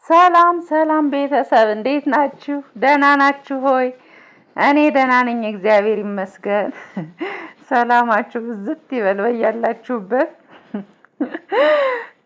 ሰላም ሰላም ቤተሰብ እንዴት ናችሁ? ደህና ናችሁ ሆይ? እኔ ደህና ነኝ፣ እግዚአብሔር ይመስገን። ሰላማችሁ ብዝት ይበል በያላችሁበት።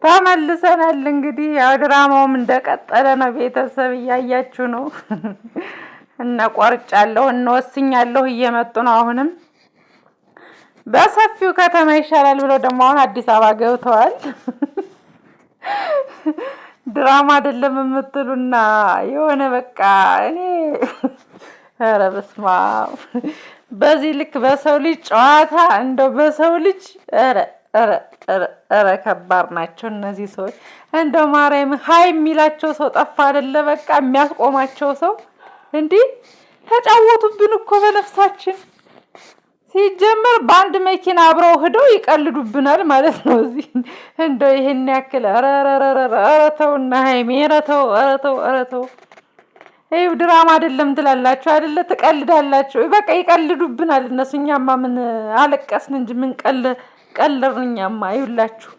ተመልሰናል። እንግዲህ ያው ድራማውም እንደቀጠለ ነው። ቤተሰብ እያያችሁ ነው። እነ ቆርጫለሁ እነ ወስኛለሁ እየመጡ ነው። አሁንም በሰፊው ከተማ ይሻላል ብለው ደግሞ አሁን አዲስ አበባ ገብተዋል። ድራማ አይደለም የምትሉና የሆነ በቃ እኔ ኧረ በስመ አብ በዚህ ልክ በሰው ልጅ ጨዋታ እንደው በሰው ልጅ ኧረ ከባድ ናቸው እነዚህ ሰዎች። እንደው ማርያም ሀይ የሚላቸው ሰው ጠፋ አይደለ? በቃ የሚያስቆማቸው ሰው እንዲህ ተጫወቱብን እኮ በነፍሳችን። ሲጀመር በአንድ መኪና አብረው ሄደው ይቀልዱብናል ማለት ነው። እዚህ እንደው ይሄን ያክል ኧረ ተውና ሀይሜ ኧረ ተው። ይኸው ድራማ አይደለም ትላላችሁ አይደለ? ትቀልዳላችሁ። በቃ ይቀልዱብናል እነሱ። እኛማ ምን አለቀስን እንጂ ምን ቀለርን እኛማ። ይኸውላችሁ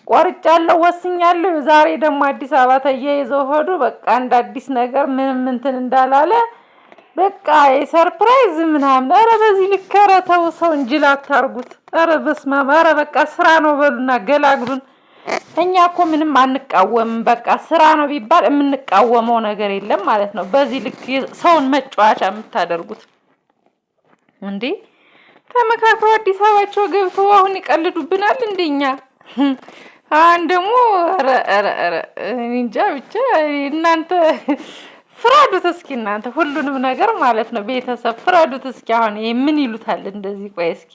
ቆርጫለሁ ወስኛለሁ። ዛሬ ደግሞ አዲስ አበባ ተያይዘው ሄዱ። በቃ እንደ አዲስ ነገር ምንም እንትን እንዳላለ በቃ የሰርፕራይዝ ምናምን። ኧረ በዚህ ልክ ኧረ ተው፣ ሰው እንጅል አታርጉት። ኧረ በስመ አብ። ኧረ በቃ ስራ ነው በሉና ገላግሉን። እኛ እኮ ምንም አንቃወምም። በቃ ስራ ነው ቢባል የምንቃወመው ነገር የለም ማለት ነው። በዚህ ልክ ሰውን መጫወቻ የምታደርጉት እንዴ? ተመካክሮ አዲስ አበባቸው ገብተው አሁን ይቀልዱብናል እንደኛ። አሁን ደግሞ ኧረ እንጃ ብቻ እናንተ ፍራዱት እስኪ እናንተ ሁሉንም ነገር ማለት ነው። ቤተሰብ ፍራዱት እስኪ። አሁን ይሄ ምን ይሉታል እንደዚህ? ቆይ እስኪ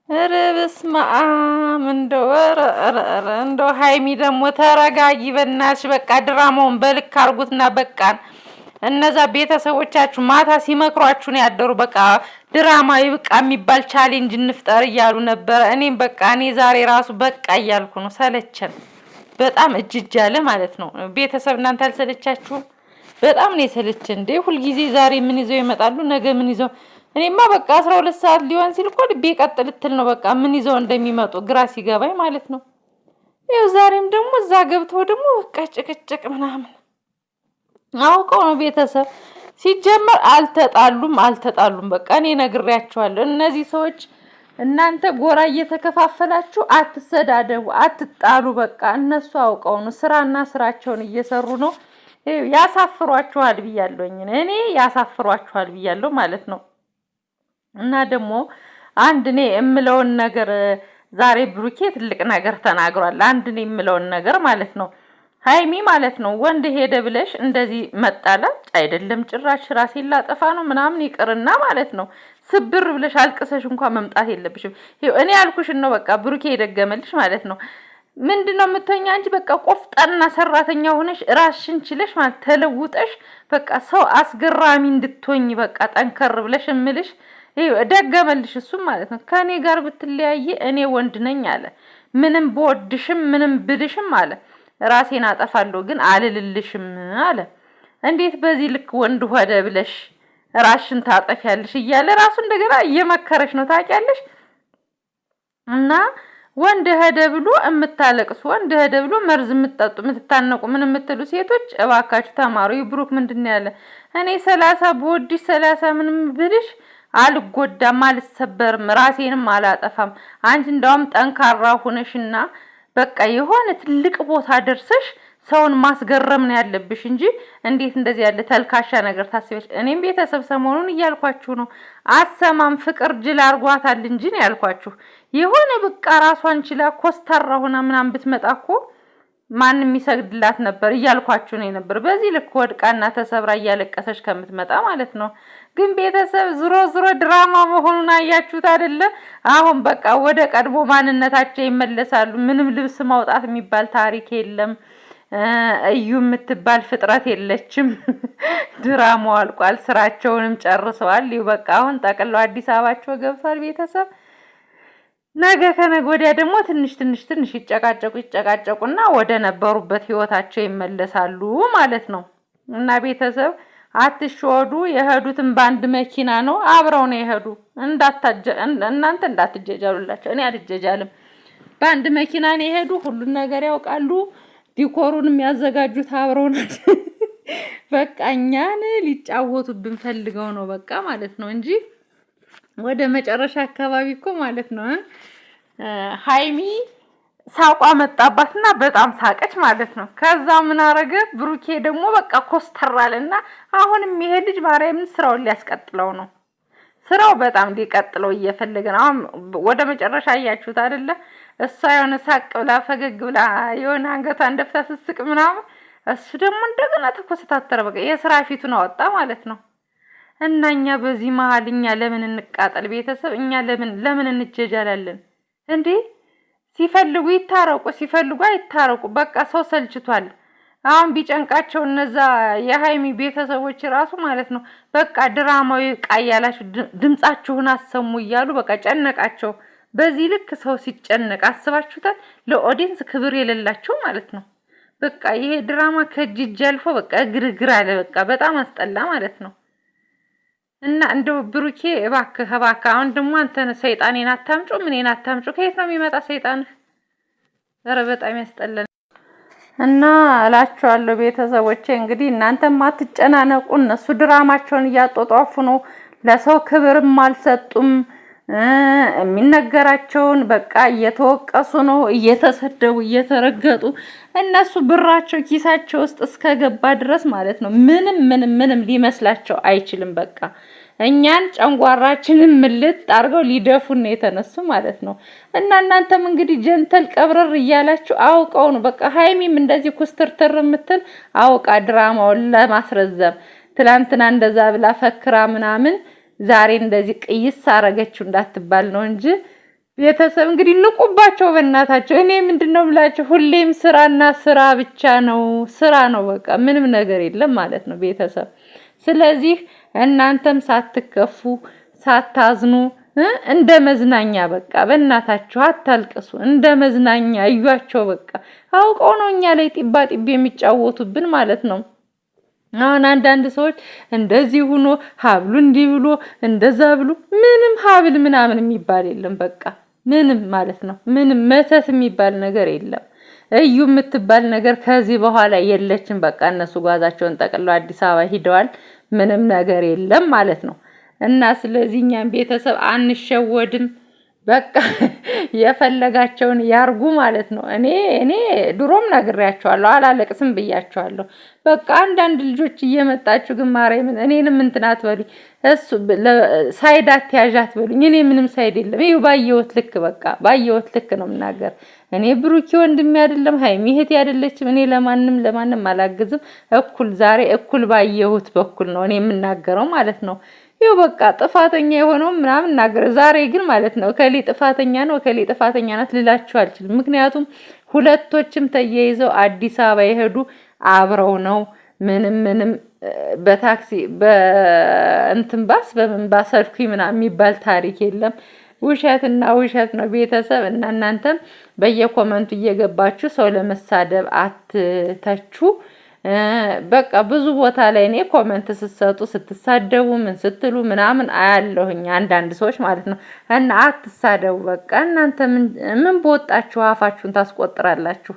ኧረ በስመ አብ። እንደው ሀይሚ ደግሞ ተረጋጊ በእናትሽ። በቃ ድራማውን በልክ አድርጉትና በቃን። እነዛ ቤተሰቦቻችሁ ማታ ሲመክሯችሁ ነው ያደሩ። በቃ ድራማ ይብቃ የሚባል ቻሌንጅ እንፍጠር እያሉ ነበረ። እኔም በቃ እኔ ዛሬ ራሱ በቃ እያልኩ ነው። ሰለቸን በጣም እጅጅ አለ ማለት ነው። ቤተሰብ እናንተ አልሰለቻችሁም? በጣም ነው የሰለቸን እንዴ። ሁልጊዜ ዛሬ ምን ይዘው ይመጣሉ፣ ነገ ምን ይዘው። እኔማ በቃ 12 ሰዓት ሊሆን ሲል እኮ ልቤ ቀጥ ልትል ነው። በቃ ምን ይዘው እንደሚመጡ ግራ ሲገባኝ ማለት ነው። ይኸው ዛሬም ደግሞ እዛ ገብተው ደግሞ በቃ ጭቅጭቅ ምናምን አውቀው ነው። ቤተሰብ ሲጀመር አልተጣሉም። በቃ እኔ ነግሬያቸዋለሁ። እነዚህ ሰዎች እናንተ ጎራ እየተከፋፈላችሁ አትሰዳደቡ፣ አትጣሉ። በቃ እነሱ አውቀው ነው ስራና ስራቸውን እየሰሩ ነው። ያሳፍሯችኋል ብያለሁኝ እኔ ያሳፍሯችኋል ብያለሁ ማለት ነው። እና ደግሞ አንድ እኔ የምለውን ነገር ዛሬ ብሩኬ ትልቅ ነገር ተናግሯል። አንድ እኔ የምለውን ነገር ማለት ነው። ሀይሚ ማለት ነው ወንድ ሄደ ብለሽ እንደዚህ መጣላት አይደለም ጭራሽ ራሴን ላጠፋ ነው ምናምን ይቅርና ማለት ነው ስብር ብለሽ አልቅሰሽ እንኳን መምጣት የለብሽም። እኔ ያልኩሽን ነው በቃ ብሩኬ የደገመልሽ ማለት ነው። ምንድነው የምትሆኛ እንጂ በቃ ቆፍጣና ሰራተኛ ሆነሽ ራስሽን ችለሽ ማለት ተለውጠሽ በቃ ሰው አስገራሚ እንድትሆኝ በቃ ጠንከር ብለሽ እምልሽ ደገመልሽ እሱም ማለት ነው። ከኔ ጋር ብትለያይ እኔ ወንድ ነኝ አለ። ምንም በወድሽም ምንም ብልሽም አለ ራሴን አጠፋለሁ ግን አልልልሽም አለ። እንዴት በዚህ ልክ ወንድ ሆደ ብለሽ ራስሽን ታጠፊያለሽ እያለ ራሱ እንደገና እየመከረሽ ነው ታውቂያለሽ። እና ወንድ ሄደ ብሎ እምታለቅሱ ወንድ ሄደ ብሎ መርዝ የምትጠጡ የምትታነቁ ምን የምትሉ ሴቶች እባካችሁ ተማሩ። ይብሩክ ምንድነው ያለ? እኔ 30 በወድሽ 30 ምንም ብልሽ አልጎዳም፣ አልሰበርም፣ ራሴንም አላጠፋም። አንቺ እንደውም ጠንካራ ሆነሽና በቃ የሆነ ትልቅ ቦታ ደርሰሽ ሰውን ማስገረም ነው ያለብሽ እንጂ እንዴት እንደዚህ ያለ ተልካሻ ነገር ታስበሽ? እኔም ቤተሰብ ሰሞኑን እያልኳችሁ ነው። አሰማም ፍቅር ጅል አርጓታል እንጂ ነው ያልኳችሁ። የሆነ በቃ ራሷን ችላ ኮስታራ ሆና ምናምን ብትመጣ እኮ ማንም ይሰግድላት ነበር እያልኳችሁ ነው ነበር። በዚህ ልክ ወድቃና ተሰብራ እያለቀሰች ከምትመጣ ማለት ነው። ግን ቤተሰብ ዝሮ ድራማ መሆኑን አያችሁት አይደለ? አሁን በቃ ወደ ቀድሞ ማንነታቸው ይመለሳሉ። ምንም ልብስ ማውጣት የሚባል ታሪክ የለም። እዩ የምትባል ፍጥረት የለችም። ድራማው አልቋል። ስራቸውንም ጨርሰዋል። ይኸው በቃ አሁን ጠቅለው አዲስ አበባቸው ገብቷል። ቤተሰብ ነገ ከነገ ወዲያ ደግሞ ትንሽ ይጨቃጨቁና ወደ ነበሩበት ህይወታቸው ይመለሳሉ ማለት ነው። እና ቤተሰብ አትሾዱ። የሄዱትን በአንድ መኪና ነው አብረው ነው የሄዱ። እናንተ እንዳትጀጃሉላቸው። እኔ አልጀጃልም። በአንድ መኪና ነው የሄዱ። ሁሉን ነገር ያውቃሉ። ዲኮሩን የሚያዘጋጁት አብረው ናቸው። በቃ እኛን ሊጫወቱብን ፈልገው ነው በቃ ማለት ነው እንጂ ወደ መጨረሻ አካባቢ እኮ ማለት ነው ሃይሚ ሳቋ መጣባትና በጣም ሳቀች ማለት ነው። ከዛ ምን አረገ ብሩኬ ደግሞ በቃ ኮስተራልና አሁንም ይሄ ልጅ ማርያምን ስራውን ሊያስቀጥለው ነው። ስራው በጣም ሊቀጥለው እየፈለገ ነው። አሁን ወደ መጨረሻ አያችሁት አይደለ? እሷ የሆነ ሳቅ ብላ ፈገግ ብላ የሆነ አንገቷን ደፍታ ስስቅ ምናምን፣ እሱ ደግሞ እንደገና ተኮሰታተረ። በቃ የስራ ፊቱን አወጣ ማለት ነው። እና እኛ በዚህ መሀል እኛ ለምን እንቃጠል? ቤተሰብ እኛ ለምን እንጀጃላለን እንዴ? ሲፈልጉ ይታረቁ፣ ሲፈልጉ አይታረቁ። በቃ ሰው ሰልችቷል። አሁን ቢጨንቃቸው እነዛ የሃይሚ ቤተሰቦች ራሱ ማለት ነው በቃ ድራማዊ ቃያላችሁ ድምጻችሁን አሰሙ እያሉ በቃ ጨነቃቸው። በዚህ ልክ ሰው ሲጨነቅ አስባችሁታል? ለኦዲየንስ ክብር የሌላቸው ማለት ነው። በቃ ይሄ ድራማ ከእጅ አልፎ በቃ ግርግር አለ። በቃ በጣም አስጠላ ማለት ነው። እና እንደው ብሩኬ እባክህ አሁን ደግሞ አንተ ሰይጣኔን አታምጩ፣ ምኔን አታምጩ። ከየት ነው የሚመጣ ሰይጣንህ? ኧረ በጣም ያስጠላል። እና እላችኋለሁ ቤተሰቦቼ እንግዲህ እናንተም አትጨናነቁ። እነሱ ድራማቸውን እያጧጧፉ ነው። ለሰው ክብርም አልሰጡም። የሚነገራቸውን በቃ እየተወቀሱ ነው፣ እየተሰደቡ እየተረገጡ። እነሱ ብራቸው ኪሳቸው ውስጥ እስከገባ ድረስ ማለት ነው ምንም ሊመስላቸው አይችልም። በቃ እኛን ጨንጓራችንን ምልጥ አድርገው ሊደፉን ነው የተነሱ ማለት ነው። እና እናንተም እንግዲህ ጀንተል ቀብረር እያላችሁ አውቀው ነው በቃ ሃይሚም እንደዚህ ኩስትርትር የምትል አውቃ ድራማውን ለማስረዘም ትላንትና እንደዛ ብላ ፈክራ ምናምን ዛሬ እንደዚህ ቅይስ አረገችው እንዳትባል ነው እንጂ ቤተሰብ እንግዲህ ንቁባቸው በእናታቸው። እኔ ምንድነው ብላችሁ ሁሌም ስራና ስራ ብቻ ነው፣ ስራ ነው በቃ ምንም ነገር የለም ማለት ነው ቤተሰብ። ስለዚህ እናንተም ሳትከፉ ሳታዝኑ እንደ መዝናኛ በቃ በእናታችሁ አታልቅሱ። እንደ መዝናኛ እዩዋቸው በቃ። አውቀው ነው እኛ ላይ ጢባ ጢቤ የሚጫወቱብን ማለት ነው። አሁን አንዳንድ ሰዎች እንደዚህ ሆኖ ሀብሉ እንዲህ ብሎ እንደዛ ብሎ ምንም ሀብል ምናምን የሚባል የለም በቃ ምንም ማለት ነው። ምንም መተት የሚባል ነገር የለም። እዩ የምትባል ነገር ከዚህ በኋላ የለችም። በቃ እነሱ ጓዛቸውን ጠቅልለው አዲስ አበባ ሂደዋል። ምንም ነገር የለም ማለት ነው። እና ስለዚህ እኛም ቤተሰብ አንሸወድም። በቃ የፈለጋቸውን ያርጉ ማለት ነው። እኔ ድሮም ነግሬያቸዋለሁ፣ አላለቅስም ብያቸዋለሁ። በቃ አንዳንድ ልጆች እየመጣችሁ ግን ማርያምን እኔንም እንትን አትበሉኝ፣ እሱ ሳይዳት ያዣት በሉኝ። እኔ ምንም ሳይድ የለም። ይኸው ባየሁት ልክ በቃ ባየሁት ልክ ነው የምናገር። እኔ ብሩኬ ወንድሜ አይደለም፣ ሃይሚ እህቴ አይደለችም። እኔ ለማንም አላግዝም። ዛሬ እኩል ባየሁት በኩል ነው እኔ የምናገረው ማለት ነው። ይኸው በቃ ጥፋተኛ የሆነው ምናምን እናገር። ዛሬ ግን ማለት ነው ከሌ ጥፋተኛ ነው ከሌ ጥፋተኛ ናት ልላችሁ አልችልም። ምክንያቱም ሁለቶችም ተያይዘው አዲስ አበባ የሄዱ አብረው ነው። ምንም በታክሲ በእንትን ባስ በምን ባሰልኩኝ ምናምን የሚባል ታሪክ የለም። ውሸትና ውሸት ነው ቤተሰብ። እና እናንተም በየኮመንቱ እየገባችሁ ሰው ለመሳደብ አትተቹ። በቃ ብዙ ቦታ ላይ እኔ ኮመንት ስትሰጡ ስትሳደቡ ምን ስትሉ ምናምን አያለሁኝ አንዳንድ ሰዎች ማለት ነው። እና አትሳደቡ በቃ። እናንተ ምን በወጣችሁ አፋችሁን ታስቆጥራላችሁ?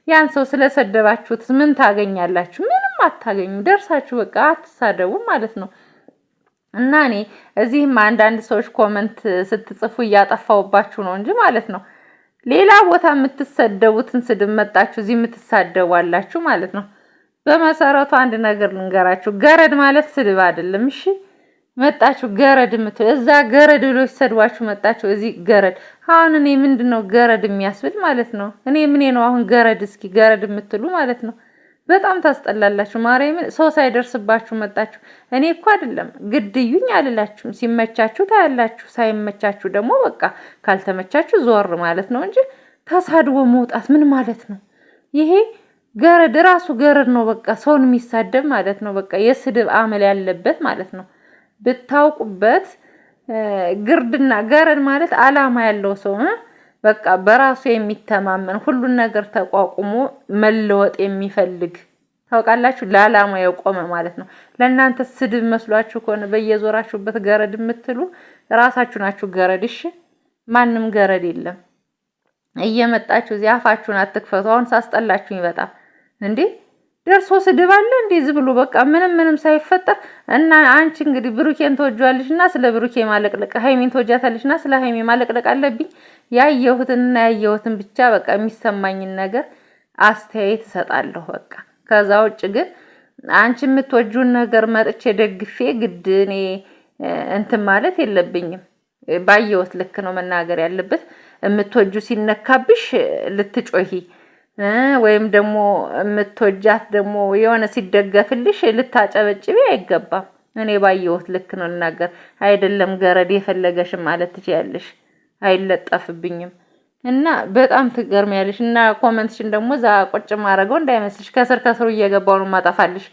ያን ሰው ስለሰደባችሁት ምን ታገኛላችሁ? ምንም አታገኙ። ደርሳችሁ በቃ አትሳደቡ ማለት ነው። እና እኔ እዚህም አንዳንድ ሰዎች ኮመንት ስትጽፉ እያጠፋውባችሁ ነው እንጂ ማለት ነው። ሌላ ቦታ የምትሰደቡትን ስድብ መጣችሁ እዚህ የምትሳደቡ አላችሁ ማለት ነው። በመሰረቱ አንድ ነገር ልንገራችሁ፣ ገረድ ማለት ስድብ አይደለም። እሺ መጣችሁ ገረድ የምትሉ እዛ ገረድ ብሎ ሲሰድዋችሁ መጣችሁ እዚህ ገረድ። አሁን እኔ ምንድነው ገረድ የሚያስብል ማለት ነው? እኔ ምን ነው አሁን ገረድ? እስኪ ገረድ የምትሉ ማለት ነው። በጣም ታስጠላላችሁ። ማርያምን ሰው ሳይደርስባችሁ መጣችሁ። እኔ እኮ አይደለም ግድዩኝ አልላችሁም። ሲመቻችሁ ታያላችሁ፣ ሳይመቻችሁ ደግሞ በቃ ካልተመቻችሁ ዞር ማለት ነው እንጂ ተሳድቦ መውጣት ምን ማለት ነው? ይሄ ገረድ ራሱ ገረድ ነው። በቃ ሰውን የሚሳደብ ማለት ነው። በቃ የስድብ አመል ያለበት ማለት ነው። ብታውቁበት ግርድና ገረድ ማለት አላማ ያለው ሰው በቃ በራሱ የሚተማመን ሁሉን ነገር ተቋቁሞ መለወጥ የሚፈልግ ታውቃላችሁ፣ ለዓላማ የቆመ ማለት ነው። ለእናንተ ስድብ መስሏችሁ ከሆነ በየዞራችሁበት ገረድ የምትሉ ራሳችሁ ናችሁ ገረድ። እሺ ማንም ገረድ የለም። እየመጣችሁ እዚህ አፋችሁን አትክፈቱ። አሁን ሳስጠላችሁኝ በጣም እንዴ ደርሶ ስድብ አለ እንዴ? ዝም ብሎ በቃ ምንም ሳይፈጠር እና አንቺ እንግዲህ ብሩኬን ተወጇልሽና ስለ ብሩኬ ማለቅለቅ፣ ሀይሚን ተወጃታልሽና ስለ ሀይሚ ማለቅለቅ አለብኝ? ያየሁትን ብቻ በቃ የሚሰማኝን ነገር አስተያየት እሰጣለሁ በቃ። ከዛ ውጭ ግን አንቺ የምትወጁን ነገር መጥቼ ደግፌ ግድ እኔ እንትን ማለት የለብኝም። ባየሁት ልክ ነው መናገር ያለበት። የምትወጁ ሲነካብሽ ልትጮሂ ወይም ደግሞ የምትወጃት ደግሞ የሆነ ሲደገፍልሽ ልታጨበጭቢ አይገባም። እኔ ባየሁት ልክ ነው ልናገር። አይደለም ገረድ የፈለገሽም ማለት ትችያለሽ፣ አይለጠፍብኝም። እና በጣም ትገርሚያለሽ። እና ኮመንትሽን ደግሞ እዛ ቁጭ ማድረገው እንዳይመስልሽ፣ ከስሩ እየገባው ነው ማጠፋልሽ።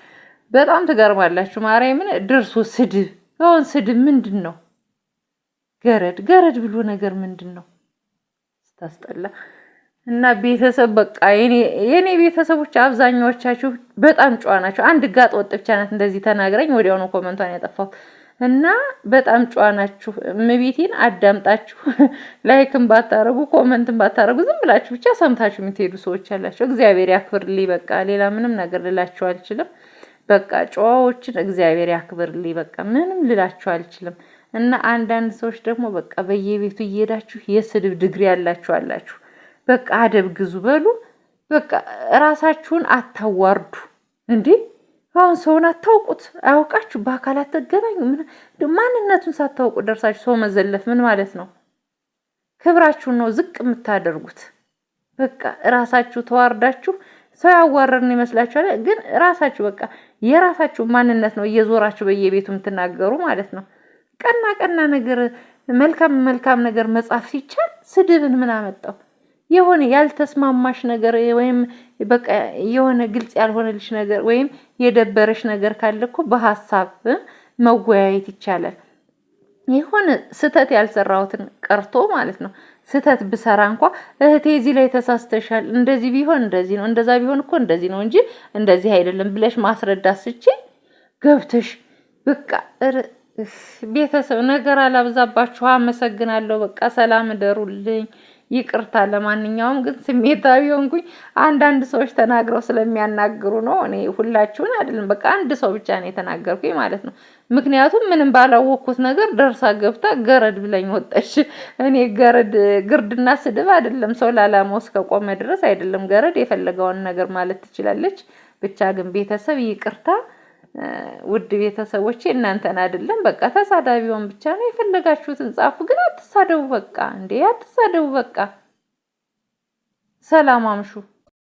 በጣም ትገርማላችሁ። ማርያምን ድርሱ ስድብ። አሁን ስድብ ምንድን ነው? ገረድ ብሎ ነገር ምንድን ነው? ስታስጠላ። እና ቤተሰብ በቃ የኔ ቤተሰቦች አብዛኛዎቻችሁ በጣም ጨዋ ናቸው። አንድ ጋጥ ወጥ ብቻ ናት እንደዚህ ተናግረኝ ወዲያውኑ ኮመንቷን ያጠፋሁት። እና በጣም ጨዋ ናችሁ። እመቤቴን አዳምጣችሁ ላይክም ባታረጉ ኮመንትም ባታረጉ ዝም ብላችሁ ብቻ ሰምታችሁ የምትሄዱ ሰዎች ያላችሁ እግዚአብሔር ያክብርልኝ። በቃ ሌላ ምንም ነገር ልላችሁ አልችልም። በቃ ጨዋዎችን እግዚአብሔር ያክብርልኝ። በቃ ምንም ልላችሁ አልችልም። እና አንዳንድ ሰዎች ደግሞ በቃ በየቤቱ እየሄዳችሁ የስድብ ድግሪ ያላችሁ አላችሁ። በቃ አደብ ግዙ በሉ። በቃ ራሳችሁን አታዋርዱ እንዴ! አሁን ሰውን አታውቁት፣ አያውቃችሁ፣ በአካል አትገናኙ። ማንነቱን ሳታውቁ ደርሳችሁ ሰው መዘለፍ ምን ማለት ነው? ክብራችሁን ነው ዝቅ የምታደርጉት። በቃ ራሳችሁ ተዋርዳችሁ ሰው ያዋረርን ይመስላችኋል፣ ግን ራሳችሁ በቃ የራሳችሁ ማንነት ነው እየዞራችሁ በየቤቱ የምትናገሩ ማለት ነው። ቀና ነገር መልካም ነገር መጻፍ ሲቻል ስድብን ምን አመጣው? የሆነ ያልተስማማሽ ነገር ወይም በቃ የሆነ ግልጽ ያልሆነልሽ ነገር ወይም የደበረሽ ነገር ካለ እኮ በሐሳብ መወያየት ይቻላል። የሆነ ስተት ያልሰራሁትን ቀርቶ ማለት ነው። ስተት ብሰራ እንኳ እህቴ እዚህ ላይ ተሳስተሻል፣ እንደዚህ ቢሆን እንደዚህ ነው፣ እንደዛ ቢሆን እኮ እንደዚህ ነው እንጂ እንደዚህ አይደለም ብለሽ ማስረዳት ስችል ገብተሽ በቃ ቤተሰብ ነገር አላብዛባችሁ። አመሰግናለሁ። በቃ ሰላም እደሩልኝ። ይቅርታ። ለማንኛውም ግን ስሜታዊ ሆንኩኝ። አንዳንድ ሰዎች ተናግረው ስለሚያናግሩ ነው። እኔ ሁላችሁን አይደለም፣ በቃ አንድ ሰው ብቻ ነው የተናገርኩኝ ማለት ነው። ምክንያቱም ምንም ባላወቅኩት ነገር ደርሳ ገብታ ገረድ ብለኝ ወጣች። እኔ ግርድና ስድብ አይደለም፣ ሰው ላላማው እስከቆመ ድረስ አይደለም። ገረድ የፈለገውን ነገር ማለት ትችላለች። ብቻ ግን ቤተሰብ ይቅርታ። ውድ ቤተሰቦቼ እናንተን አይደለም፣ በቃ ተሳዳቢውን ብቻ ነው የፈለጋችሁትን ጻፉ፣ ግን አትሳደቡ። በቃ እንዴ አትሳደቡ። በቃ ሰላም አምሹ።